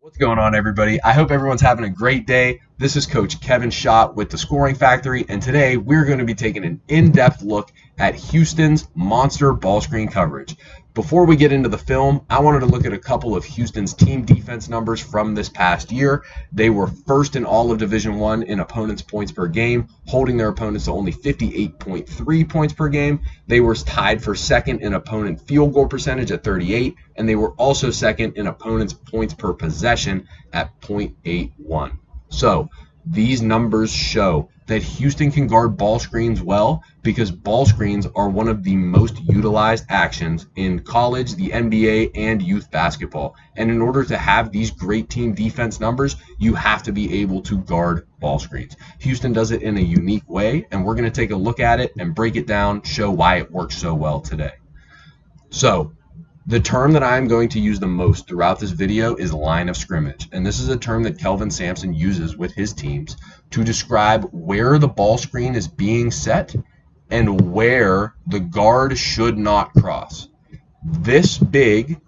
What's going on, everybody? I hope everyone's having a great day. This is Coach Kevin Schott with the Scoring Factory, and today we're going to be taking an in-depth look at Houston's monster ball screen coverage. Before we get into the film, I wanted to look at a couple of Houston's team defense numbers from this past year. They were first in all of Division I in opponents' points per game, holding their opponents to only 58.3 points per game. They were tied for second in opponent field goal percentage at 38, and they were also second in opponents' points per possession at 0.81. So these numbers show that Houston can guard ball screens well because ball screens are one of the most utilized actions in college, the NBA, and youth basketball. And in order to have these great team defense numbers, you have to be able to guard ball screens. Houston does it in a unique way, and we're going to take a look at it and break it down, show why it works so well today. So, the term that I'm going to use the most throughout this video is line of scrimmage, and this is a term that Kelvin Sampson uses with his teams to describe where the ball screen is being set and where the guard should not cross. This big,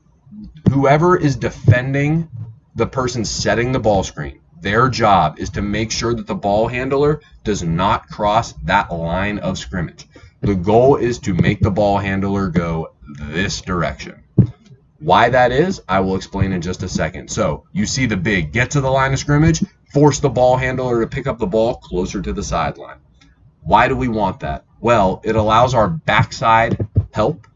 whoever is defending the person setting the ball screen, their job is to make sure that the ball handler does not cross that line of scrimmage. The goal is to make the ball handler go this direction. Why that is, I will explain in just a second. So you see the big get to the line of scrimmage, force the ball handler to pick up the ball closer to the sideline. Why do we want that? Well, it allows our backside help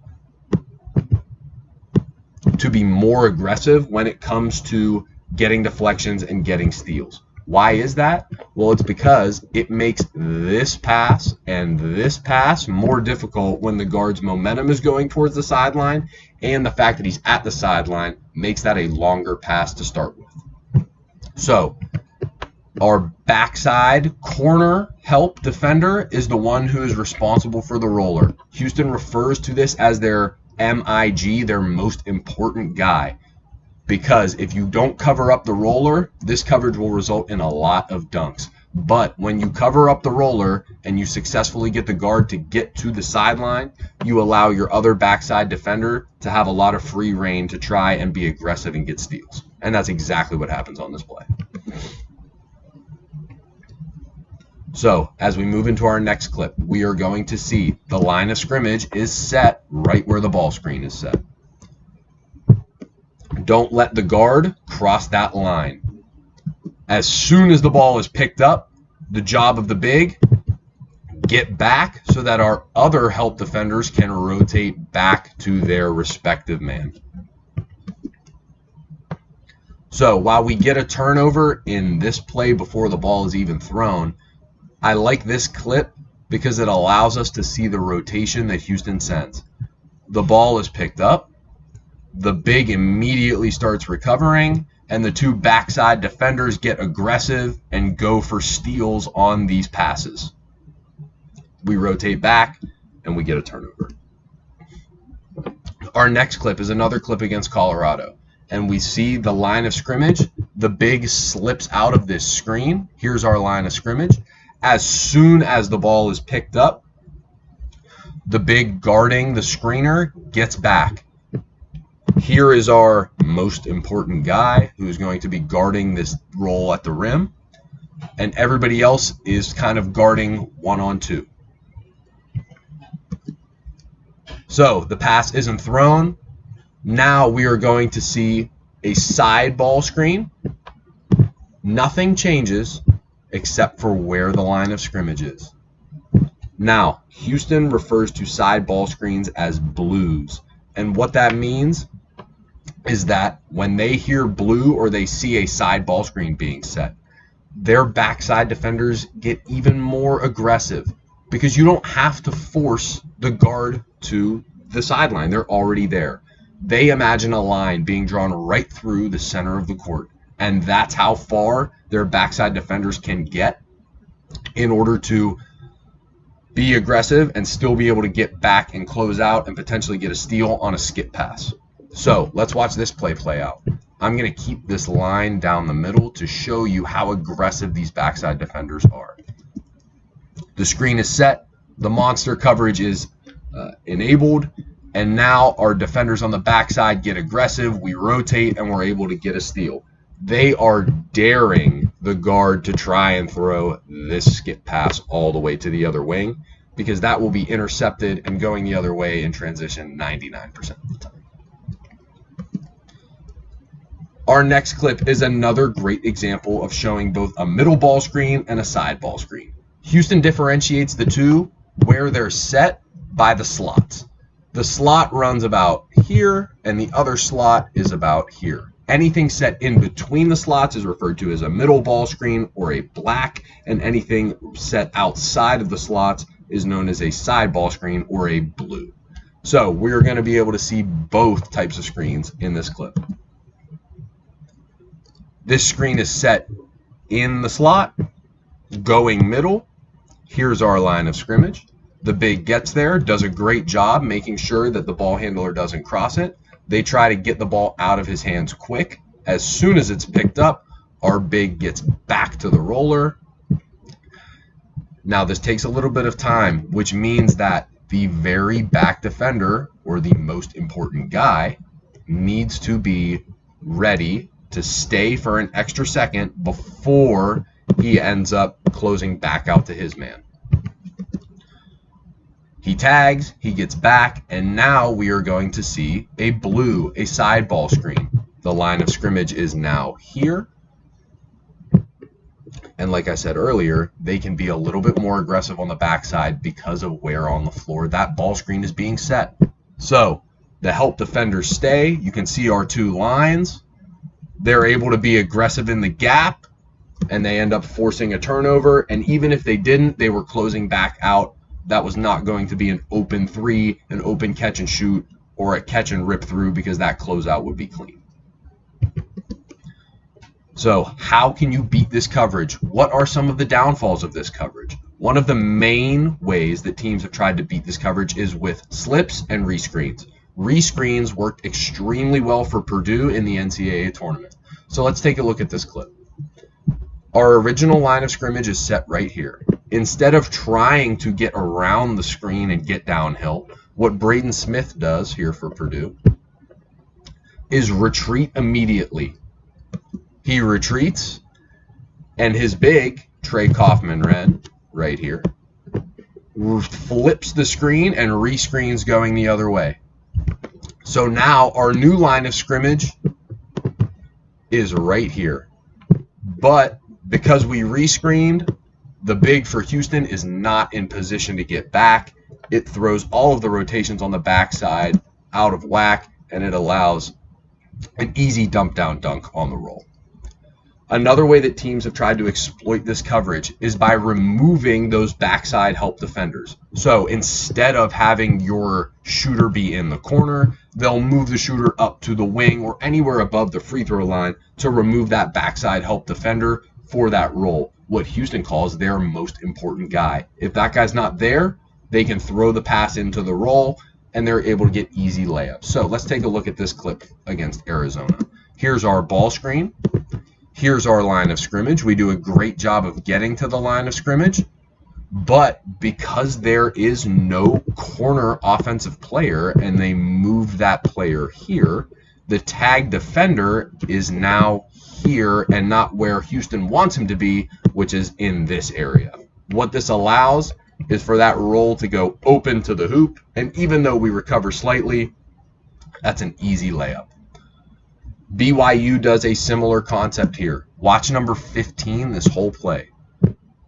to be more aggressive when it comes to getting deflections and getting steals. Why is that? Well, it's because it makes this pass and this pass more difficult when the guard's momentum is going towards the sideline, and the fact that he's at the sideline makes that a longer pass to start with. So, our backside corner help defender is the one who is responsible for the roller. Houston refers to this as their MIG, their most important guy. Because if you don't cover up the roller, this coverage will result in a lot of dunks. But when you cover up the roller and you successfully get the guard to get to the sideline, you allow your other backside defender to have a lot of free reign to try and be aggressive and get steals. And that's exactly what happens on this play. So, as we move into our next clip, we are going to see the line of scrimmage is set right where the ball screen is set. Don't let the guard cross that line. As soon as the ball is picked up, the job of the big, get back so that our other help defenders can rotate back to their respective man. So while we get a turnover in this play before the ball is even thrown, I like this clip because it allows us to see the rotation that Houston sends. The ball is picked up. The big immediately starts recovering, and the two backside defenders get aggressive and go for steals on these passes. We rotate back, and we get a turnover. Our next clip is another clip against Colorado, and we see the line of scrimmage. The big slips out of this screen. Here's our line of scrimmage. As soon as the ball is picked up, the big guarding the screener gets back. Here is our most important guy who's going to be guarding this roll at the rim, and everybody else is kind of guarding one-on-two. So the pass isn't thrown. Now we are going to see a side ball screen. Nothing changes except for where the line of scrimmage is. Now, Houston refers to side ball screens as blues, and what that means is that when they hear blue or they see a side ball screen being set, their backside defenders get even more aggressive because you don't have to force the guard to the sideline. They're already there. They imagine a line being drawn right through the center of the court, and that's how far their backside defenders can get in order to be aggressive and still be able to get back and close out and potentially get a steal on a skip pass. So let's watch this play out. I'm going to keep this line down the middle to show you how aggressive these backside defenders are. The screen is set. The monster coverage is enabled. And now our defenders on the backside get aggressive. We rotate and we're able to get a steal. they are daring the guard to try and throw this skip pass all the way to the other wing, because that will be intercepted and going the other way in transition 99% of the time. Our next clip is another great example of showing both a middle ball screen and a side ball screen. Houston differentiates the two where they're set by the slots. The slot runs about here and the other slot is about here. Anything set in between the slots is referred to as a middle ball screen or a black, and anything set outside of the slots is known as a side ball screen or a blue. So we're going to be able to see both types of screens in this clip. This screen is set in the slot, going middle. Here's our line of scrimmage. The big gets there, does a great job making sure that the ball handler doesn't cross it. They try to get the ball out of his hands quick. As soon as it's picked up, our big gets back to the roller. Now this takes a little bit of time, which means that the very back defender, or the most important guy, needs to be ready to stay for an extra second before he ends up closing back out to his man. He tags, he gets back, and now we are going to see a blue, a side ball screen. The line of scrimmage is now here. And like I said earlier, they can be a little bit more aggressive on the backside because of where on the floor that ball screen is being set. So the help defenders stay. You can see our two lines. They're able to be aggressive in the gap, and they end up forcing a turnover. And even if they didn't, they were closing back out. That was not going to be an open three, an open catch and shoot, or a catch and rip through, because that closeout would be clean. So how can you beat this coverage? What are some of the downfalls of this coverage? One of the main ways that teams have tried to beat this coverage is with slips and rescreens. Rescreens worked extremely well for Purdue in the NCAA tournament. So let's take a look at this clip. Our original line of scrimmage is set right here. Instead of trying to get around the screen and get downhill, what Braden Smith does here for Purdue is retreat immediately. He retreats, and his big, Trey Kaufman-Renn, right here, flips the screen and rescreens going the other way. So now our new line of scrimmage is right here. But because we rescreened, the big for Houston is not in position to get back. It throws all of the rotations on the backside out of whack, and it allows an easy dump down dunk on the roll. Another way that teams have tried to exploit this coverage is by removing those backside help defenders. So instead of having your shooter be in the corner, they'll move the shooter up to the wing or anywhere above the free throw line to remove that backside help defender for that role, what Houston calls their most important guy. If that guy's not there, they can throw the pass into the roll, and they're able to get easy layups. So let's take a look at this clip against Arizona. Here's our ball screen. Here's our line of scrimmage. We do a great job of getting to the line of scrimmage, but because there is no corner offensive player and they move that player here, the tag defender is now here and not where Houston wants him to be, which is in this area. What this allows is for that roll to go open to the hoop, and even though we recover slightly, that's an easy layup. BYU does a similar concept here. Watch number 15 this whole play.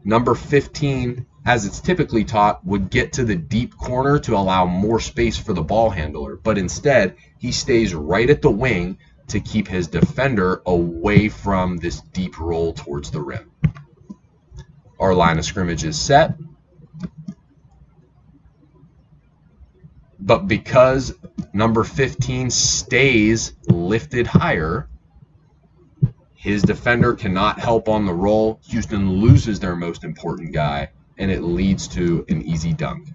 Number 15, as it's typically taught, would get to the deep corner to allow more space for the ball handler, but instead he stays right at the wing to keep his defender away from this deep roll towards the rim. Our line of scrimmage is set, but because number 15 stays lifted higher, his defender cannot help on the roll. Houston loses their most important guy, and it leads to an easy dunk.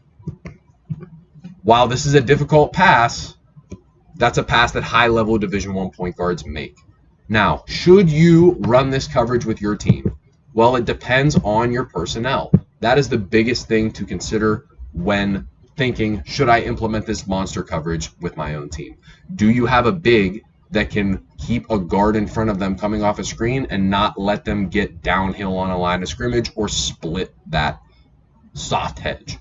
While this is a difficult pass, that's a pass that high-level Division I point guards make. Now, should you run this coverage with your team? Well, it depends on your personnel. That is the biggest thing to consider when thinking, should I implement this monster coverage with my own team? Do you have a big that can keep a guard in front of them coming off a screen and not let them get downhill on a line of scrimmage or split that soft hedge?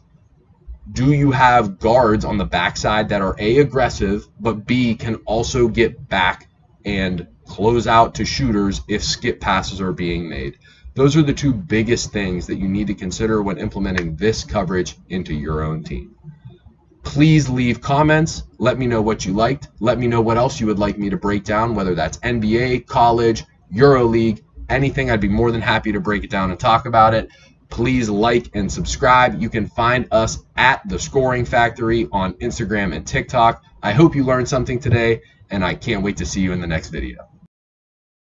Do you have guards on the backside that are A, aggressive, but B, can also get back and close out to shooters if skip passes are being made? Those are the two biggest things that you need to consider when implementing this coverage into your own team. Please leave comments. Let me know what you liked. Let me know what else you would like me to break down, whether that's NBA, college, EuroLeague, anything. I'd be more than happy to break it down and talk about it. Please like and subscribe. You can find us at The Scoring Factory on Instagram and TikTok. I hope you learned something today, and I can't wait to see you in the next video.